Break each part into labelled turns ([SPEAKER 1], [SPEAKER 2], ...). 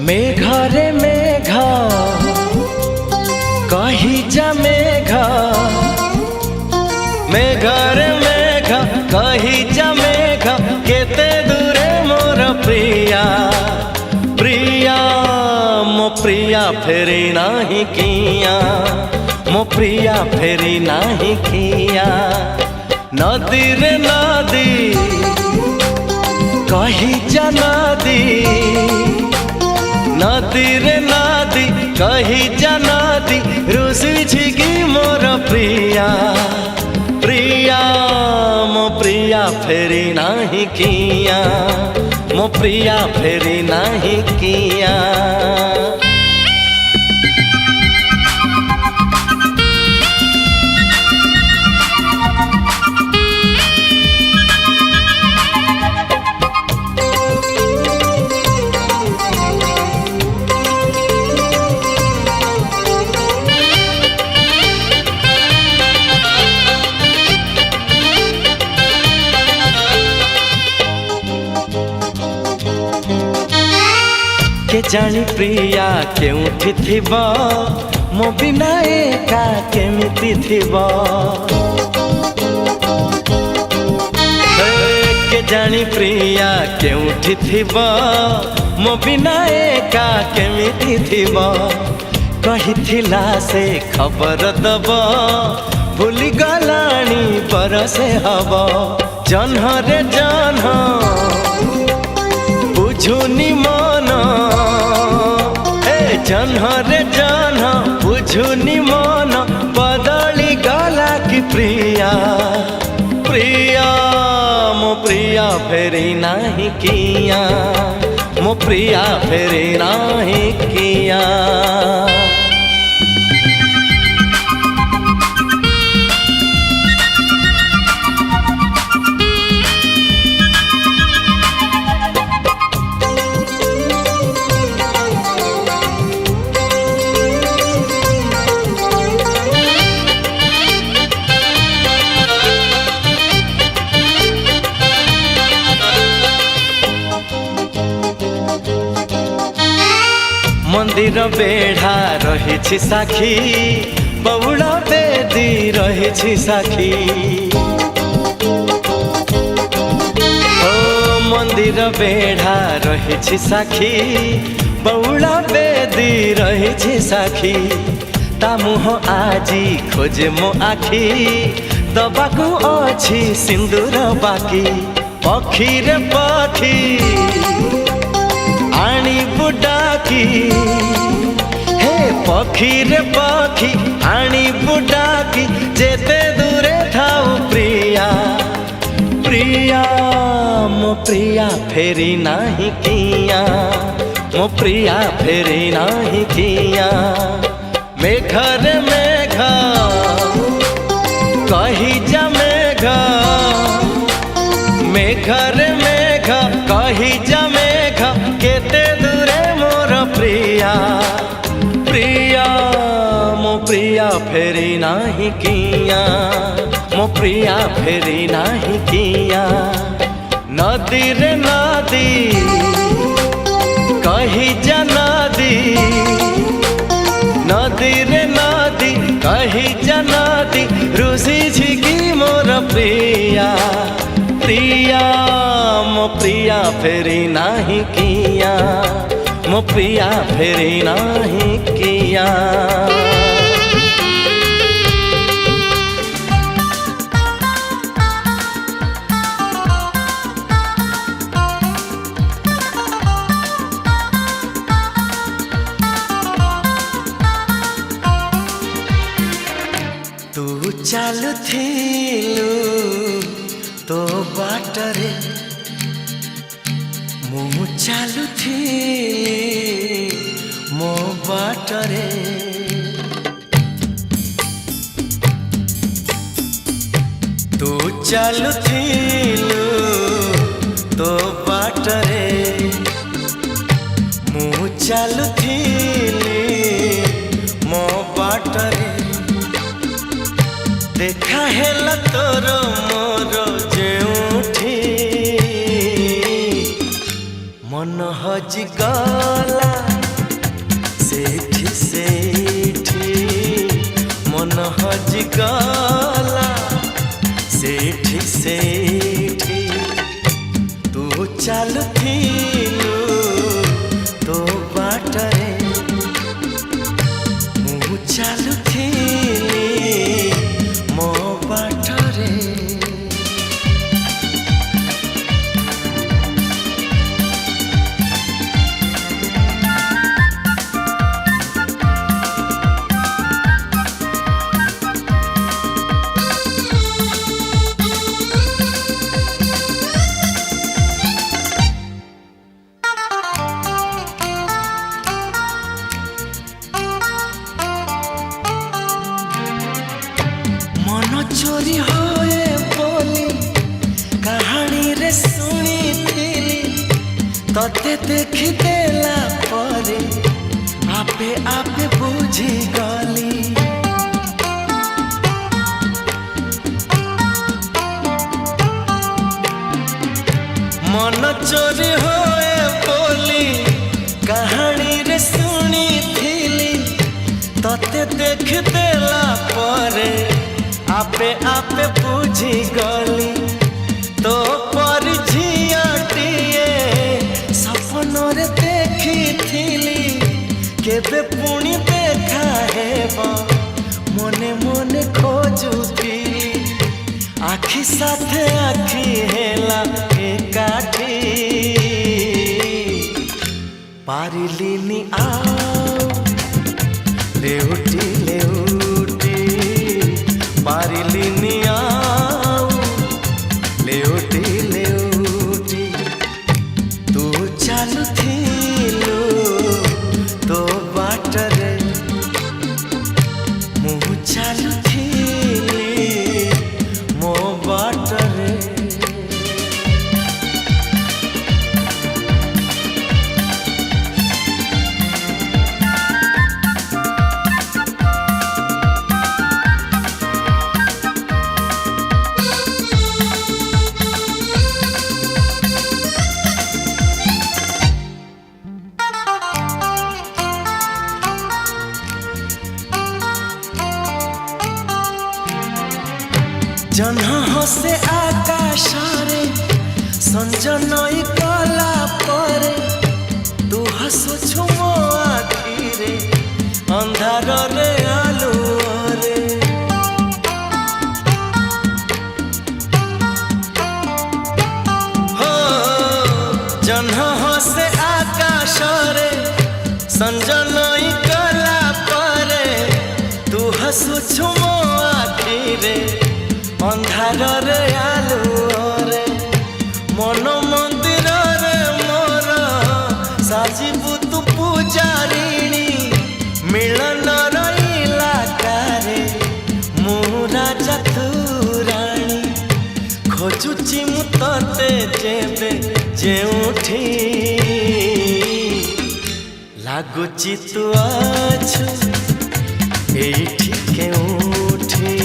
[SPEAKER 1] मेघरे मेघ कही जा मेघ, मेघरे मेघ कही जा मेघ, केते दूरे मोर प्रिया प्रिया मो प्रिया फेरी नाही किया, मो प्रिया फेरी नाही किया। नदी रे नदी कही जा नदी, नदी रे नदी कही जा नदी, रुसी छिगी मोर प्रिया प्रिया मो प्रिया फेरी नाही किया, मो प्रिया फेरी नाही किया। के जानी प्रिया केउठी थिब, मो बिना एका केमिति थिब। के जानी प्रिया केउठी थिब, मो बिना एका केमिति थिब। कहिथिला से खबर दब, भूली गलानी बरसे हब। जन्ह रे जन्ह बुझुनी मन, जन्ह रे जन्ह बुझुनी मन, बदली गला की प्रिया प्रिया मो प्रिया फेरी नाही किया, मो प्रिया फेरी नाही किया। मंदिर बेढ़ा रही साखी, बउला बेदी रही साखी। ओ मंदिर बेढ़ा रही साखी, बउला बेदी रही साखी। ता मुह आजी खोजे मो आखी, दबाकू अछि सिंदूर बाकी। पखी रे पखी आनी बुडाकी, हे पखी रे पखी आनी बुडाकी, जेते दूरे थाऊ प्रिया प्रिया मो प्रिया फेरी नाही किया, मो प्रिया फेरी नाही किया। मेघ रे मेघ कही जा मेघ, मेघ रे मेघ कही जा मेघ, केते दूरे मोर प्रिया प्रिया मो प्रिया फेरी नाही किया, मो प्रिया फेरी नाही किया। नदी रे नदी कही जा नदी, नदी रे नदी कही जा नदी, रुसी छिगी मोर प्रिया प्रिया मो प्रिया फेरी नाही किया, मो प्रिया फेरी नाही किया। तू चालू थिलु तो बाटरे, मु चालू थी मो बाटरे। तू चालू थिलु तो बाटरे, मु चालू थिली मो बाटरे। देखा हेला तोर मोर जेउठी, मन हजि गला ସେଇଠି ସେଇଠି ମନ ହଜିଗଲା ସେଇଠି ସେଇଠି ତୁ ଚାଲୁଥିଲୁ ତୋ ବାଟରେ ମୁଁ ଚାଲୁଥିଲି ମୋ ବାଟରେ चोरी होए बोली कहानी रे सुनी तते देखी देला परे आपे आपे बुझी गली मन चोरी होए बोली कहानी रे सुनी तते देखी देला परे आपे आपे बुझी गली तो पर झियाटिए सपनरे देखी केबे पुणी देखा हेबा मने मने खोजुथिली आखि साथे आखि हेला एकाठी पारिलिनी आओ लेउटी लेउटी पारिलिनी आओ लेउटी लेउटी तू चालुथिलु तो बाटरे मु चालुथिली मो बाटरे जन्ह हसे आकाशरे संजनई कला परे तू हसुछु मो आखिरे अंधार रे आलुरे हो जन्ह हसे आकाशरे संजनई कला परे तू हसुछु मो आखिरे अंधार रे आलुरे मन मंदिर रे मोर साजिबु तू पूजारिणी मिलन रईला कारे मु राजा तू राणी खोजुची मु तते जेबे जेउठी लागुची तू आछु एठी केउठी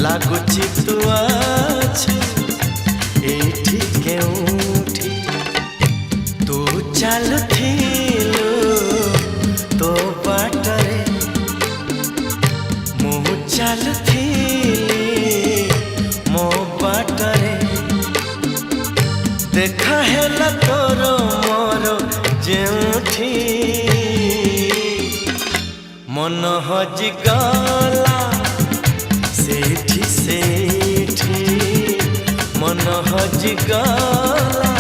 [SPEAKER 1] लागुची तू आछु एठी केउठी तू चालुथिलु तो बाटरे मु चालुथिली मो बाटरे देखा हेला तोर मोर जेउठी मन हजिगला सेठी सेठी मन हजिगला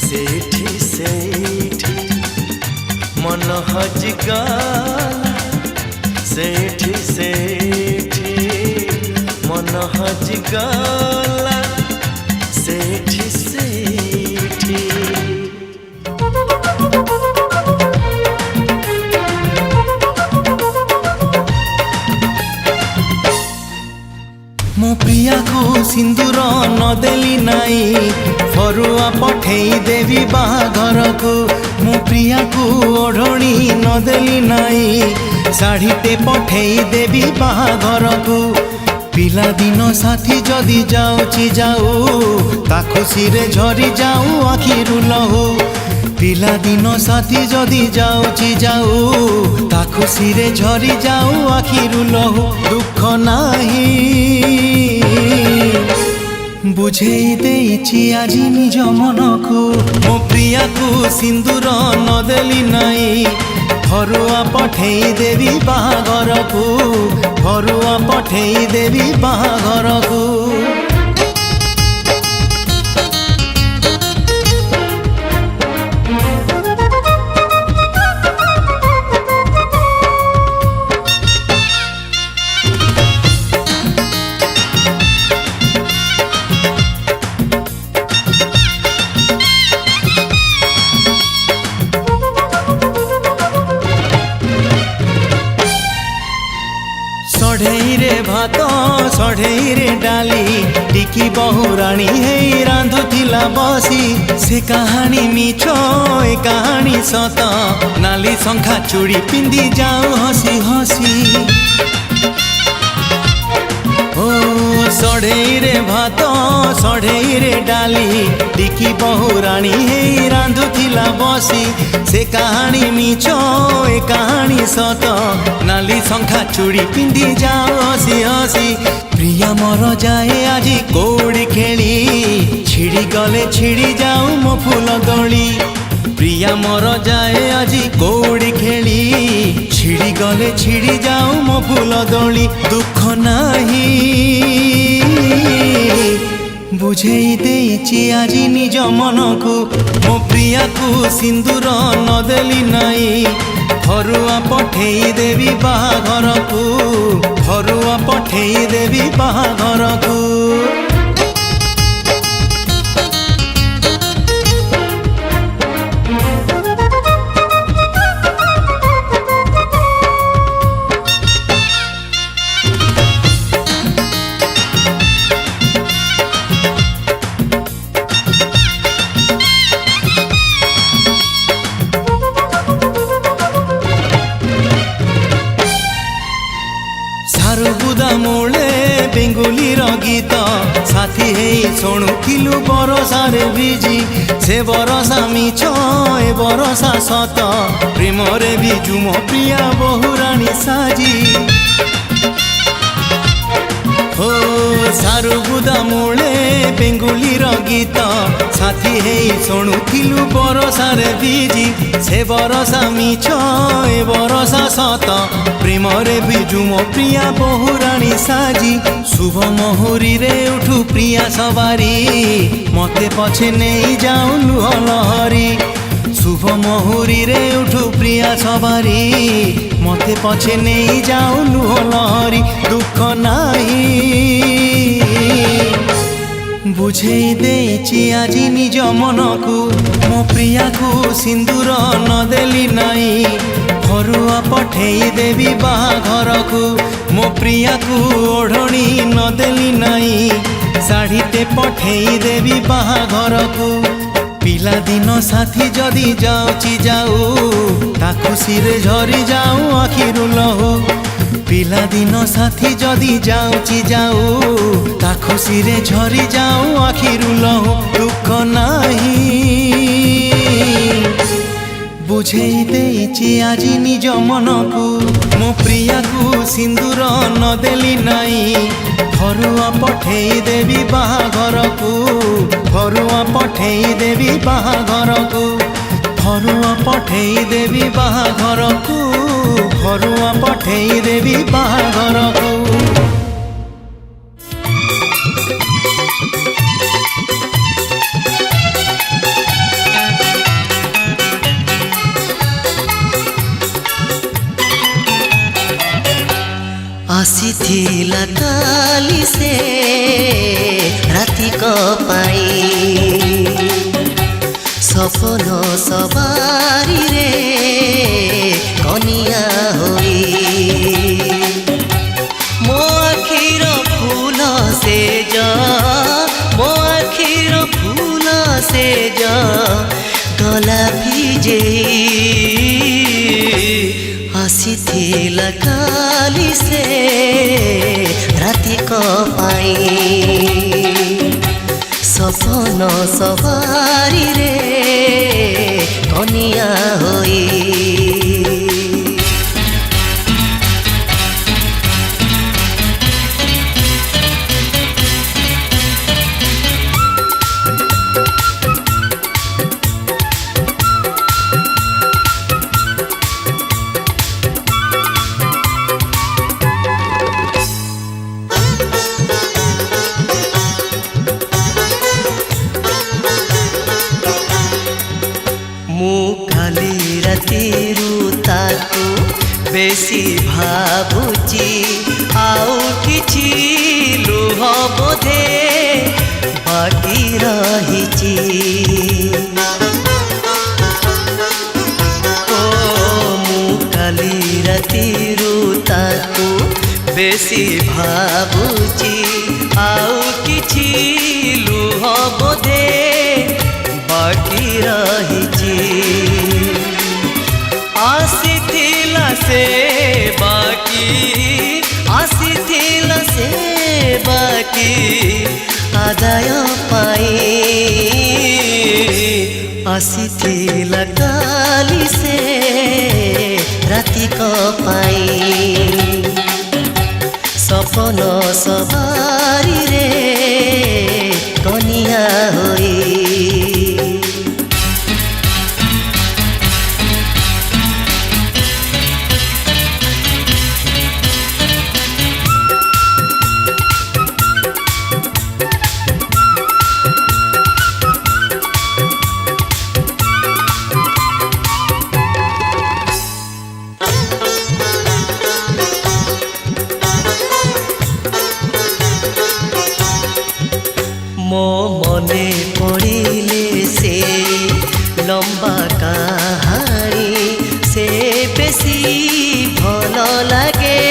[SPEAKER 1] सेठी सेठी मन हजिगला सेठी सेठी मन हजिगला सेठी सेठी मो प्रिया को सिंदूर न देली नाई फरुआ पठेई देवी बाहाघर को मो प्रिया को ओढ़णी न देली नाई शाढ़ीटे पठेई देवी बाहाघर को पिला दिन साथी जदि जाऊची जाऊ ता खुशी रे झरी जाऊ आखिरु लहू पिला दिन साथी जदि जाऊची जाऊ ता खुशी रे झरी जाऊ आखिरु लहू दुख नाही बुझेई देइछि आजी निज मनकु मो प्रिया को सिंदूर नदेली नाई फरुआ पठेई देवी बाहाघर को फरुआ पठेई देवी बाहाघर को सढ़ई रे भात सढ़ई रे डाली टिकी बहुराणी हे रांधुथिला बसी से कहानी मिछ ए कहानी सत नाली शंखा चूड़ी पिंदी जाऊ हसी हसी ओ सढ़ई रे भात सढ़ई रे डाली टिकी बहुराणी हे रांधुथिला बसी से कहानी मिछ ए कहानी सत नाली शंखा चूड़ी पिंदी जाओ हसी हसी प्रिया मोर जाए आजी कौड़ी खेली छिड़ी गले छिड़ी जाऊ मो फूल दली प्रिया मोर जाए आजी कौड़ी खेली छिड़ी गले छिड़ी जाऊ मो फूल दली दुख नाही बुझेई देइछि आजी निज मनकु मो प्रिया को सिंदूर नदेली नाई फरुआ पठेई देवी बाहाघर को फरुआ पठेई देवी बाहाघर को सारुबुदा मूले बेंगुली गीत साथी हे शुणुलु बरसारे भिजी से बरसा मिछ ए बरसा सत प्रेम रे बिजु मो प्रिया बहुराणी साजी हो सारुबुदा मूले बेंगुली गीत साथी हे शुणुलु बरसारे भिजी से बरसा मिछ ए बरसा सत प्रेम रे बिजु मो प्रिया बहुराणी साजी शुभ मुहूरी रे उठू प्रिया सवारी मते पछे नहीं जाऊ लुह लहरी शुभ मुहूरी रे उठू प्रिया सवारी मते पछे नहीं जाऊ लुह लहरी दुख नाही बुझेई देइछि आजी निज मनकु मो प्रिया को सिंदूर नदेली नाई फरुआ पठेई देवी बाहाघर को मो प्रिया को ओढ़णी नदेली नाई शाढ़ीते पठेई देवी बाहाघर को पिला दिन साथी जदि जाऊची जाऊ ता खुशी रे झरी जाऊ आखिरु लहू पिला दिन साथी जदि जाऊची जाऊ ता खुशी रे झरी जाऊ आखिरु लहू दुख नाही बुझेई देइछि आजी निज मनकु मो प्रिया को सिंदूर नदेली नाई फरुआ पठेई देवी बाहाघर को फरुआ पठेई देवी बाहाघर को फरुआ पठेई देवी बाहाघर को फरुआ पठेई देवी बाहाघर को
[SPEAKER 2] आसीथिला काली से राति को पाई सपन सवारी रे कनिया होई मो आखिर फूल से जा मो आखिर फूल से जा गला भिजेई आसीथिला काली से राति को पाई सपन सवारी रे कनिया होई। काली रातिरु ताकू बेसी भाबुची आउ किछि लुह बोधे बाकी रहिची। ओ मु काली रातिरु ताकू बेसी भाबुची आउ किछि लुह बोधे बाकी रहिची। आसीथिला से बाकी आदाय पाई आसीथिला काली से राति को पाई सपन सवारी रे कनिया होई। मो मने पड़िले से लंबा कहानी से बेसी भल लगे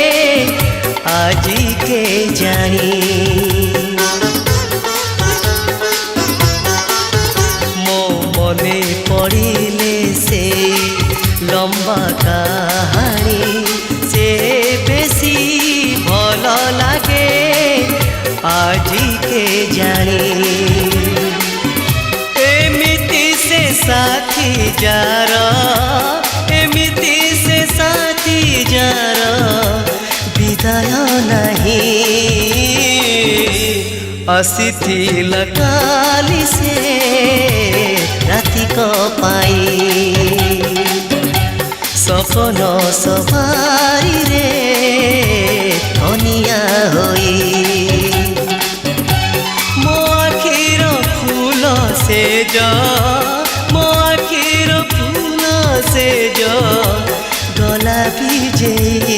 [SPEAKER 2] आजी के जानी। मो मने पड़िले से लंबा कहानी से बेसी भल लगे आजी के जानी। एमिति से साथी जार एमिति से साथी जार विदाय नहीं आसीथिला काली से राति को पाई सपन सवारी रे कनिया होई। मो आखिर फूल से जो गला भिजेई।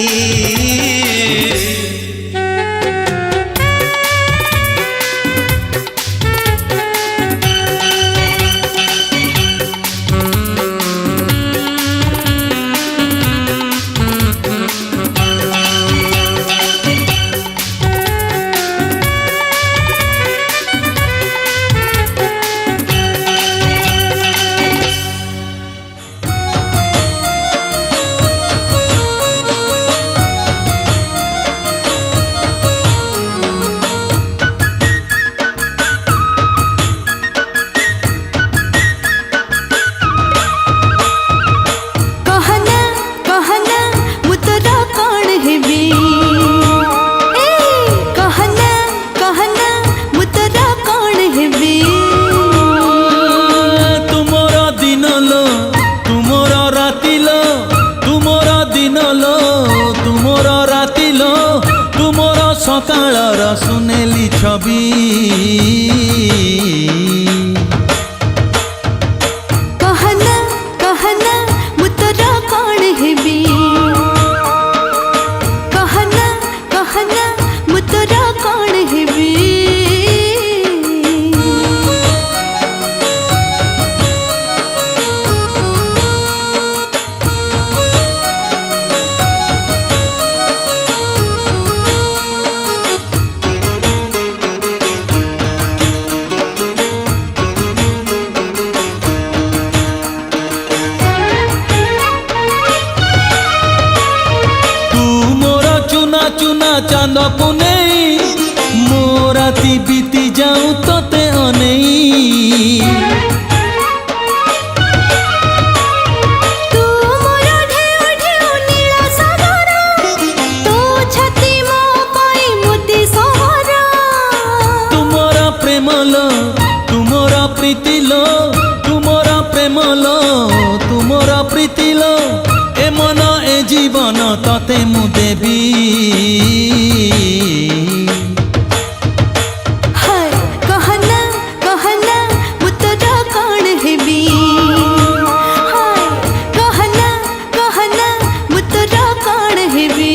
[SPEAKER 1] सकाळर सुनेली छवि
[SPEAKER 3] कहना कहना मु तोरा कौन हेबी कहना कहना मु तोरा कौन हेबी।
[SPEAKER 1] चुना चांद पुने मो राती बीती जाऊं तोते अनेई तते मु देवी
[SPEAKER 3] हाय कहना कहना मुतरा कौन हेबी हाय कहना कहना मुतरा कौन हेबी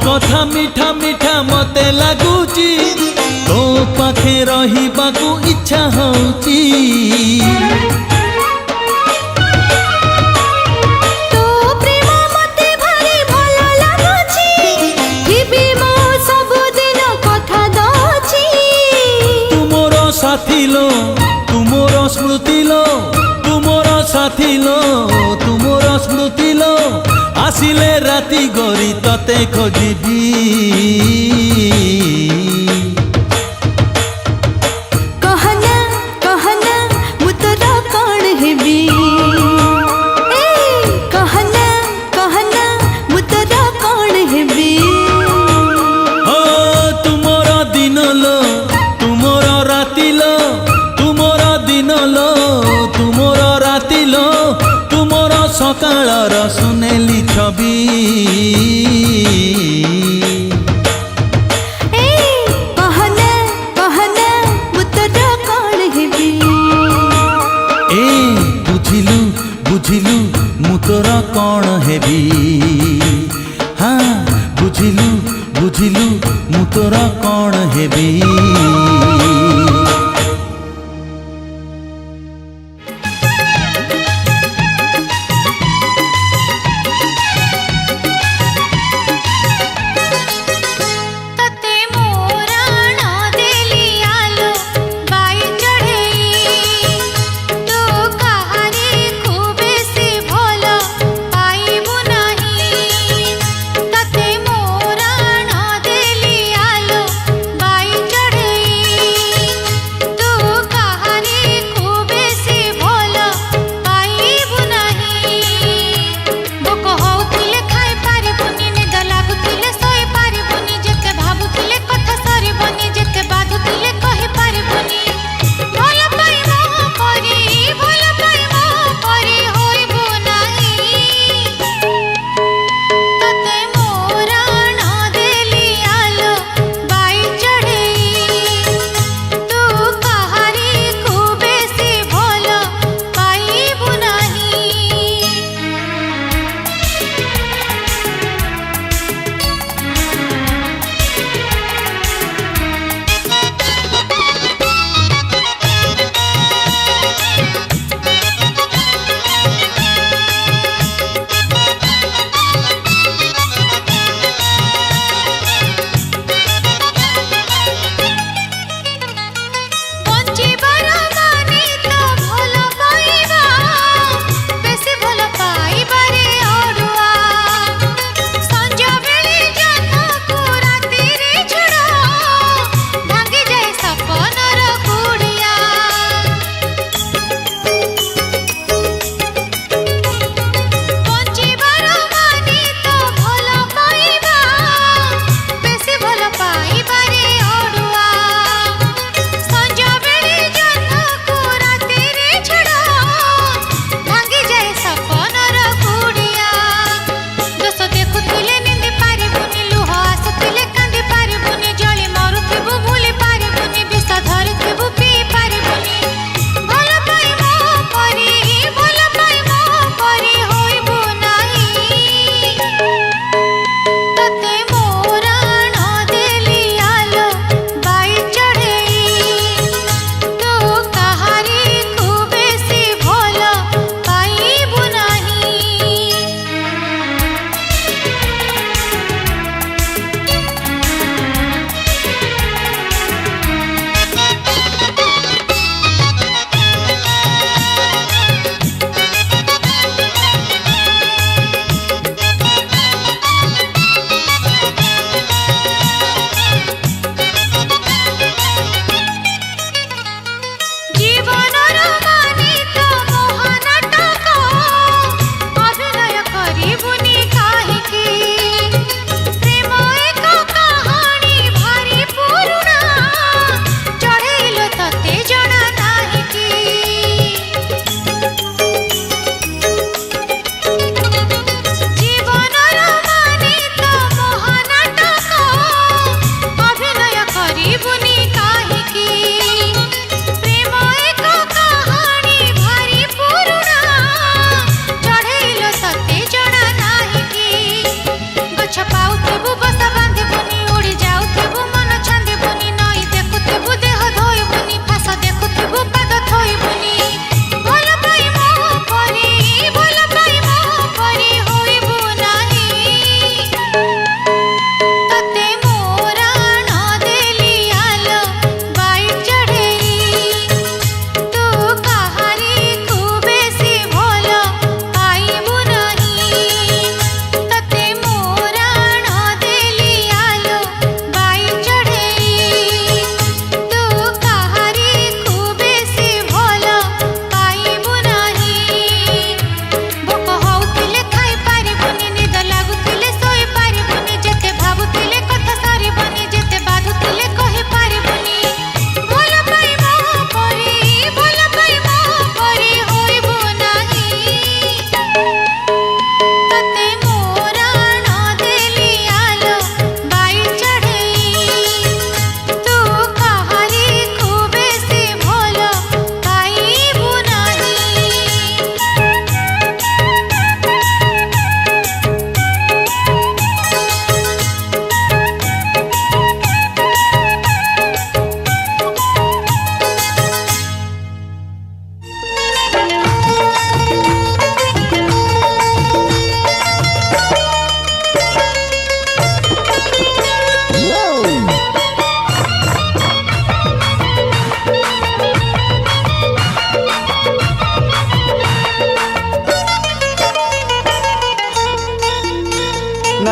[SPEAKER 1] कथा मीठा मीठा मते लगुची तो पाखे रहिबाकू इच्छा होची
[SPEAKER 3] तो प्रेम मते भारी भलो लागुची हिबी मो सब दिन कथा दउची
[SPEAKER 1] तुमोर साथी लो तुमोर स्मृति लो तुमोर साथी लो तुमोर स्मृति लो आसिले राति गरी तते खोजिबी
[SPEAKER 3] कहना कहना मुतरा कौन हेबी ए कहना कहना मुतरा कौन हेबी
[SPEAKER 1] ओ तुमोर दिन लो तुमोर राति लो तुमोर दिन लो तुमोर राति लो तुमोर सकाळर सुनेली छवि
[SPEAKER 3] ए कहना कहना मुतरा कौन हेबी
[SPEAKER 1] ए बुझिलु बुझिलु मु तोर कौन हेबी हाँ बुझिलु बुझिलु मु तोर कौन हेबी
[SPEAKER 4] तते मोरा न देली आलो बाई चढ़ेई तो कहानी खूबे से भोलो पाइबु नहीं तते मोरा न देली आलो बाई चढ़ेई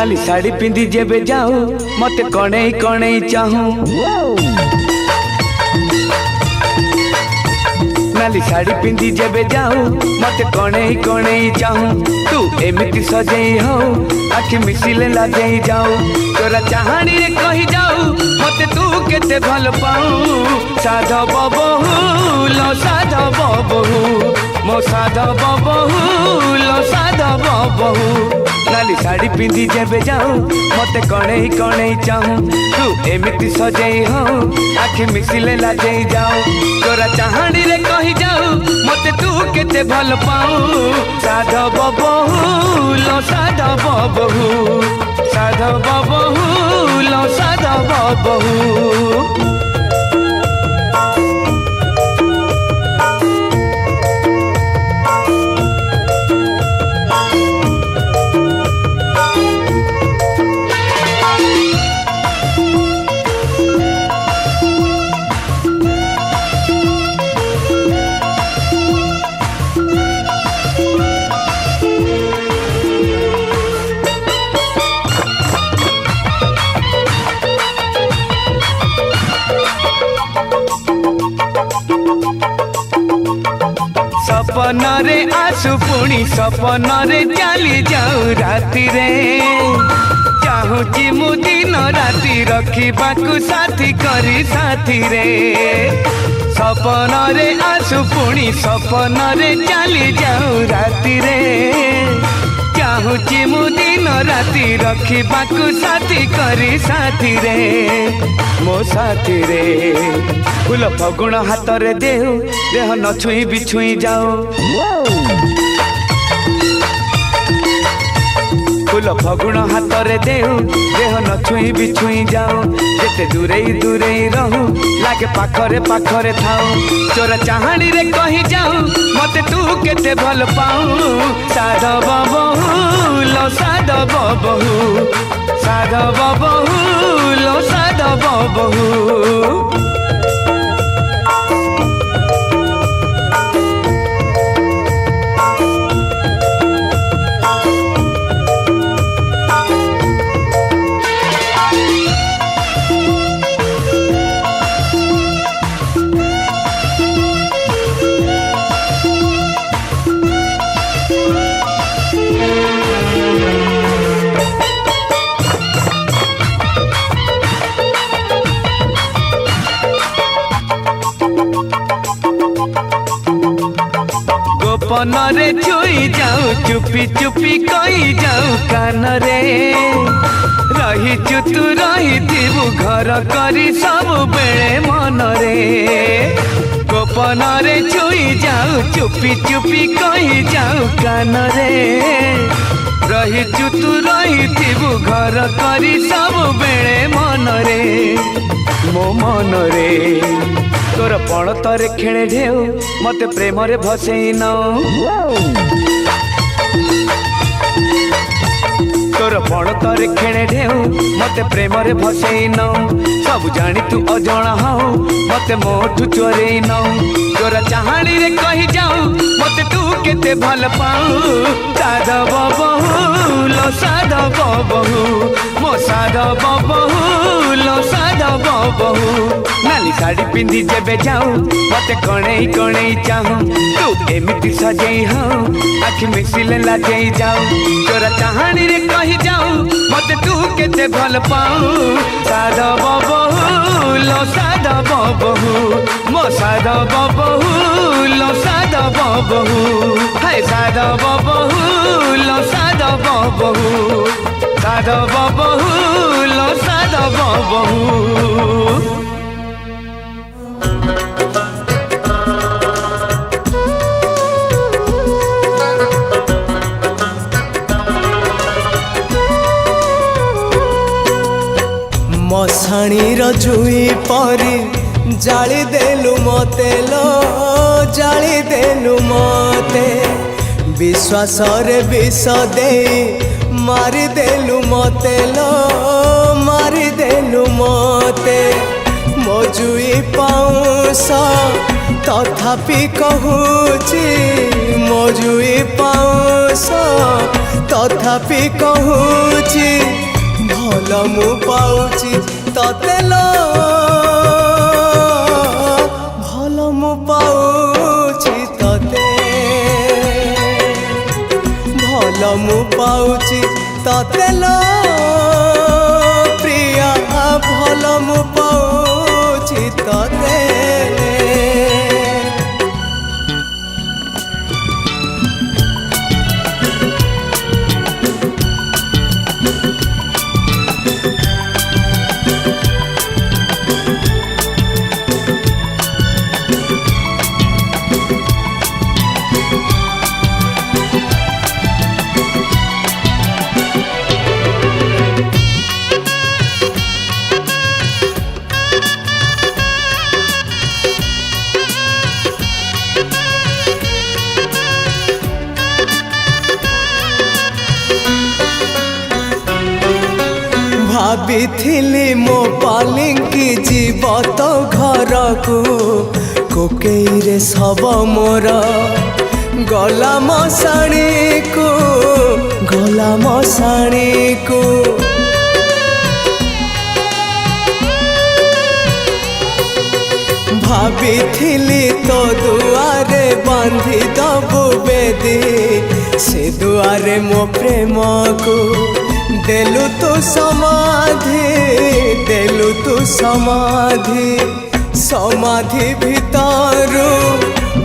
[SPEAKER 5] नाली साड़ी पिंधि जेबे जाऊ मते कणेई कणेई चाहूं नाली साड़ी पिंधि जेबे जाऊ मते कणेई कणेई चाहूं तू एमिति सजेई हो आखि मिसिले लाजेई जाऊ तोरा चाहानी रे कहि जाऊ मते तू केते भल पाऊ साधव बहु लो साधव बहु मो साधव बहु लो साधव बहु नाली साड़ी पिंधि जेबे जाऊ मते कणेई कणेई चाहूं तू एमिति सजेई हो आखि मिसिले लाजेई जाऊ तोरा चाहानी रे कहि जाऊ मते तू केते भल पाऊ साधव बहु लो साधव बहु साधव बहु लो साधव बहु सपन रे आसु पुणी सपन रे चली जाऊ राति रे चाहूची मु दिन राति रखिबाकू साथी करी साथी रे सपन रे आसु पुणी सपन रे चली जाऊ राति रे चाहूची मु दिन राति रखिबाकू साथी करी साथी रे मो साथी रे फूल फगुण हाथ रे देहु देह न छुई बिछुई जाओ फूल फगुण हाथ रे देहु देह न छुई बिछुई जाओ जेते दूरे दूरे रहू लागे पाखरे पाखरे थाऊ तोरा चाहानी रे कहि जाऊ मते तू केते भल पाऊ साधव बहु लो साधव बहु साधव बहु लो साधव बहु गोपन रे छुई जाऊ चुपी चुपी कही जाऊ कान रे रही तू रही थी घर करी सब बेले मन रे गोपन रे छुई जाऊ चुपी चुपी कही जाऊ कान रे रही तू रही थी घर करी सब बेले मन रे मो मन रे तोर पण तरे खेणे ढेउ मते प्रेम रे भसेई न तोर पण तरे खेणे ढेउ मते प्रेम रे भसेई न सब जानी तू अजणा हो मते मोठू चोरेई न तोरा चाहानी रे कहि जाऊ मते तू केते भल पाऊ साधव बहु लो साधव बहु मो साधव बहु लो साधव बहु नाली साड़ी पिंधि जेबे जाऊ मते कणेई कणेई चाहूं तू एमिति सजेई हो आखि मिसिले लाजेई जाऊ तोरा चाहानी रे कहि जाऊ मते तू केते भल पाऊ साधव बहु लो साधव बहु मो साधव बहु लो साधव बहु हाय साधव बहु लो साधव बहु साधव बहु लो साधव बहु
[SPEAKER 6] मशाणी जुई परी जाली देलु मते लो जाली देलु मते विश्वास रे विष दे मारी देलु मते लो मारी देलु मते मो जुई पाउस तथापि कहूची मो जुई पाउस तथापि कहूची भल मु पाउची तते लो भल मु पाउची तते भल मु पाउची तते लो प्रिया भल मु पाउची तते भाभी मो पालिंकी जीव तो घर को कोकेई रे सब मोर गला मशाणी को गला मशाणी को भाभी तो दुआरे बांधी दबु बेदी से दुआरे मो प्रेम को देलु तू समाधि देलु तू समाधि समाधि भितरु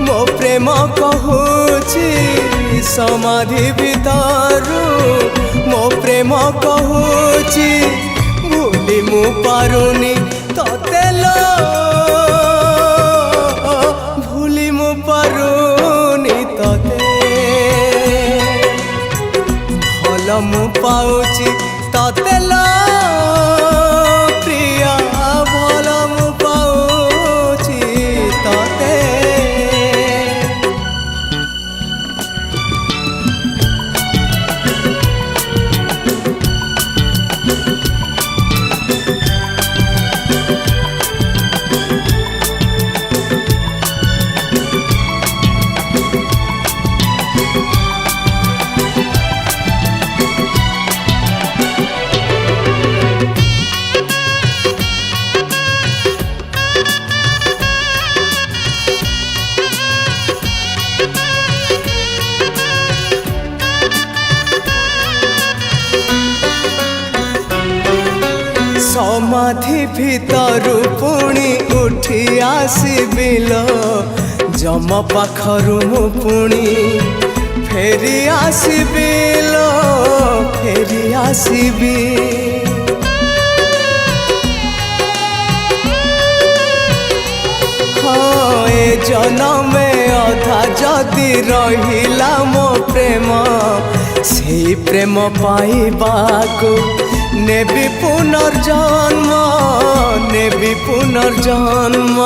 [SPEAKER 6] मो प्रेम कहूची समाधि भितरु मो प्रेम कहूची भूली मु पारुनी तते लो भूली मु पारुनी तते भल मु पाउची तते लो प्रिया भल मु पाउची तते समाधि भितरु पुणी उठी आसबिल जम पाखरु मु पुणी फेरी आसबिल फेरी आसबी हाँ ए जनमे अधा जदि रहिला मो प्रेम से प्रेम पाइबाको नेबी पुनर्जन्म नेबी पुनर्जन्म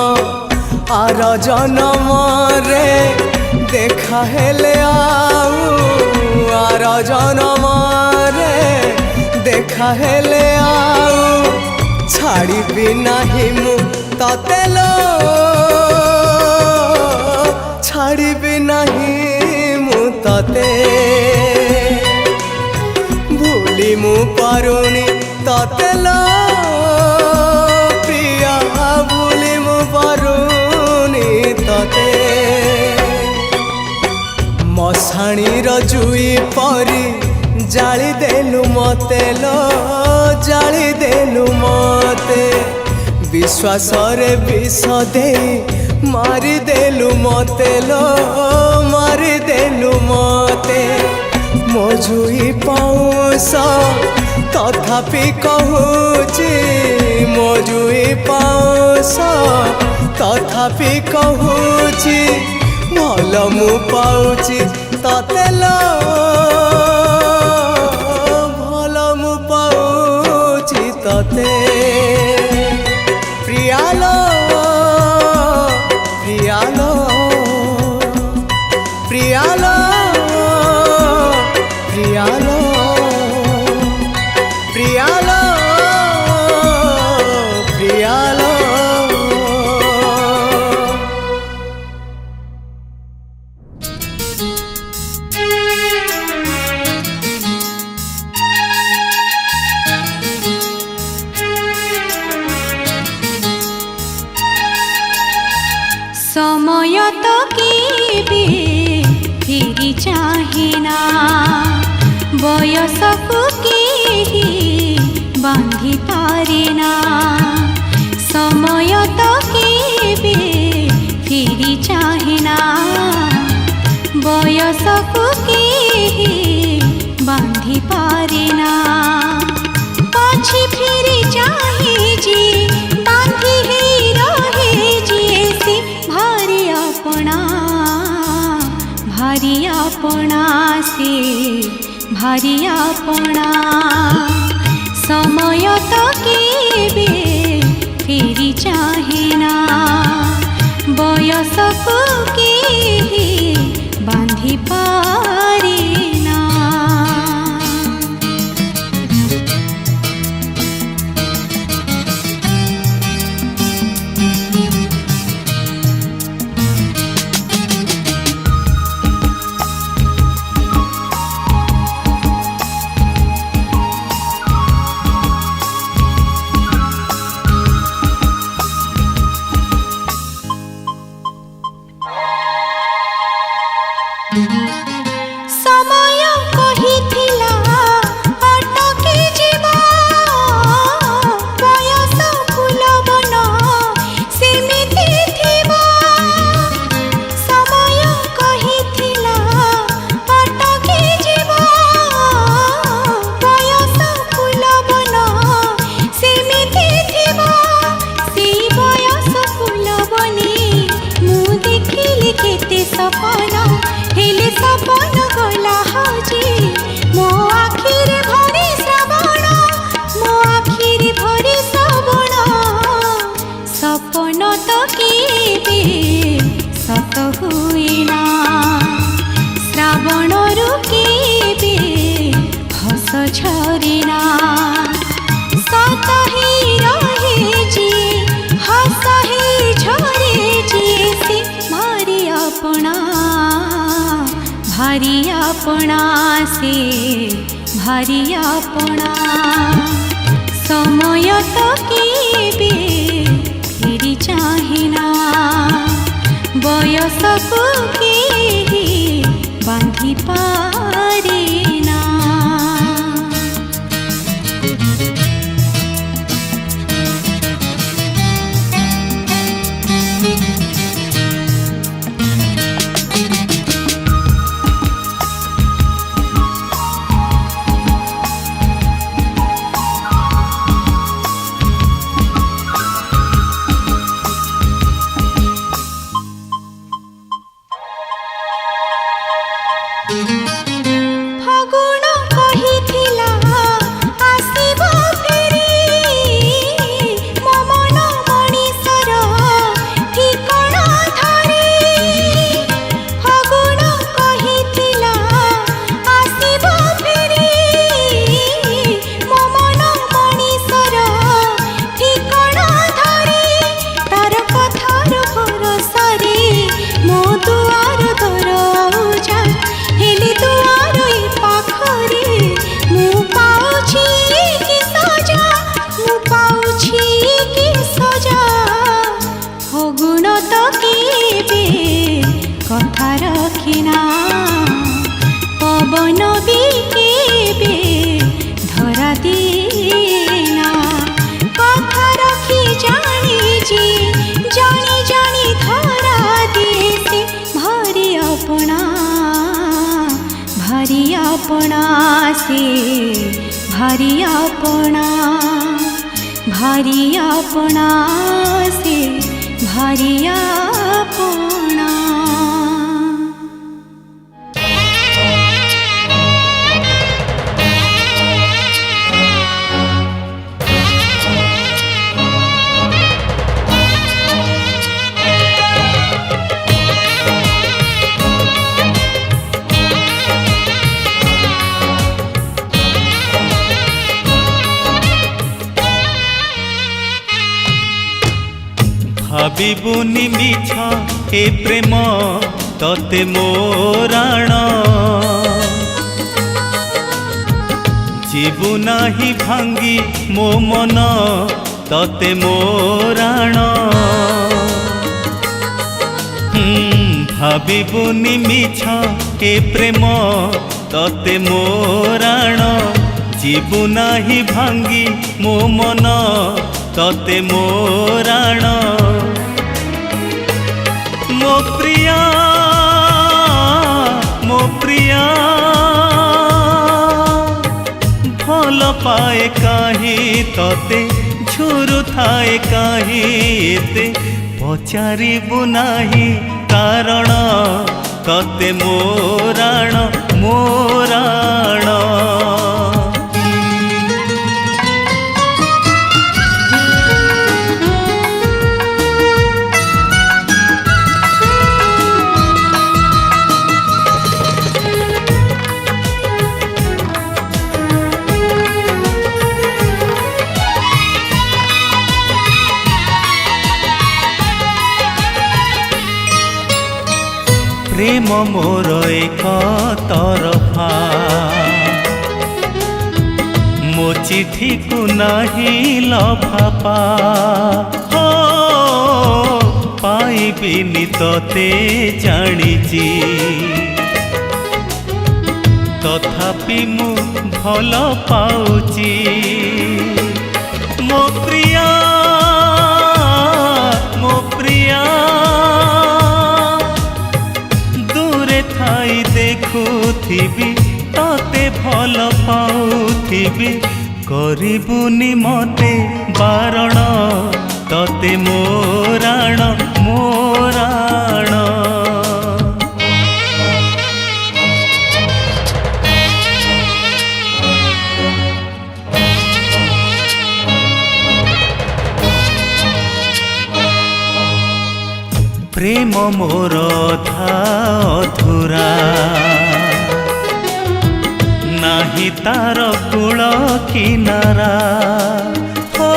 [SPEAKER 6] आर जन्म रे देखा हेले आउ आर जन्म रे देखा हेले आउ छाड़ी नाही मु तते लो छाड़ी नाही मु तते भूली मु पारुनी तते लो प्रिया भूली मु पारुनी तते मशाणी जुई परी जाली देलु मते लो जाली देलु मते विश्वास रे विष दे मारी देलु मते लो मारी देलु मते मो जुई पाउस तथापि कहूची मो जुई पाउस तथापि कहूची भल मु पाउची तते लो भल मु पाउची तते प्रियालो प्रियालो प्रियालो प्रियालो प्रियालो प्रियालो
[SPEAKER 4] ना बयसकु केही बांधि पारे ना समय तो केबे फिरी चाहे ना बयसकु केही बांधि पारे ना पाछी फिरी चाहे जी बांधि हे रहे जी से भारी अपना से भारी अपना समय तो केबे फेरी चाहे ना बयसकु केही बांधि पारे ना। समय कहिथिला अटकी जीवा बयस फूलबन सेमिति थिबा समय कहिथिला अटकी जीवा बयस फूलबन सेमिति थिबा से बयस फूलबनी मु देखिली केते सपना हेले सपन गला हजी मो आखिरे भरी श्रावण मो आखिरे भरी श्रावण सपन तो केबे सत हुए ना श्रावण रु केबे हस झरे ना सत ही रहे जी हस ही झरे जी से भारी अपना से भारी अपना समय तो केबे फेरी चाहे ना बयसकु केही बांधि पारे ना। फगुण कहिथिला आसिब फेरी मो मन मणिषर ठिकଣା धरी फगुण कहिथिला आसिब फेरी मो मन मणिषर ठिकଣା धरी तार कथार भरोसारे मो दुआर दरौजा हेली दुआर पाखरे मु पाउछि कि सजा मु पाउछि कि सजा फगुण तो केबे कथा रखिना पवन भी केबे धरा देना कथा रखी जानी जी जानी जानी धरा दे से भारी अपना से भारी अपना से भारी अपना।
[SPEAKER 1] ভাবিবুনি মিছ এ প্রেম ততে মোরাণ জীবু নাহি ভাঙ্গি মো মন ততে মোরাণ ভাবিবুনি মিছ এ প্রেম तते मोराण जीवु नाही भांगी मो मन तते मोराण मो प्रिया भल पाए काहे तते झुरु थाए काहे एते पचारिबु नाही कारण तते मोराण मोराण प्रेम मोर एक तरफा मो चिठी को नहीं लफापा हो पाइबिनी तते जानिची तथापि मु भल पाउची मो प्रिया ଥାଇ ଦେଖୁଥିବି ତତେ ଭଲ ପାଉଥିବି କରିବୁନି ମତେ ବାରଣ ତତେ ମୋରାଣ ମୋରାଣ प्रेम मोर था अधूरा नाही तार कूल किनारा हो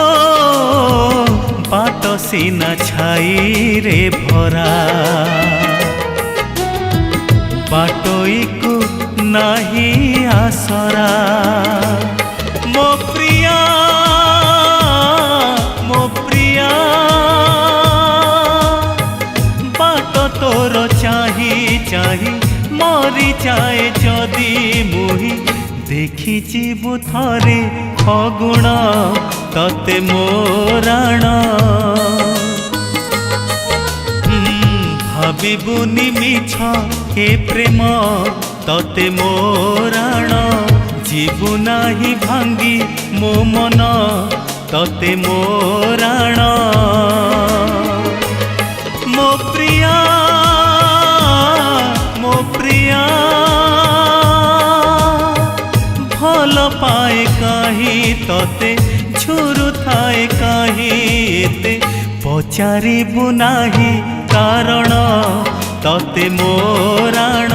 [SPEAKER 1] बाट सीना छाई रे भरा बाटोई को नाही आसरा मो प्रिया तोर चाही चाही मरी जाए जदि मुही देखी जीवु थरे फगुण तते मोराण भाबिबुनि मिछ हे प्रेम तते मोराण जीवु नाही भांगी मो मन तते मोराण मो प्रिया भल पाए काहे तते झुरु थाए काहे एते पचारिबु नाही कारण तते मोराण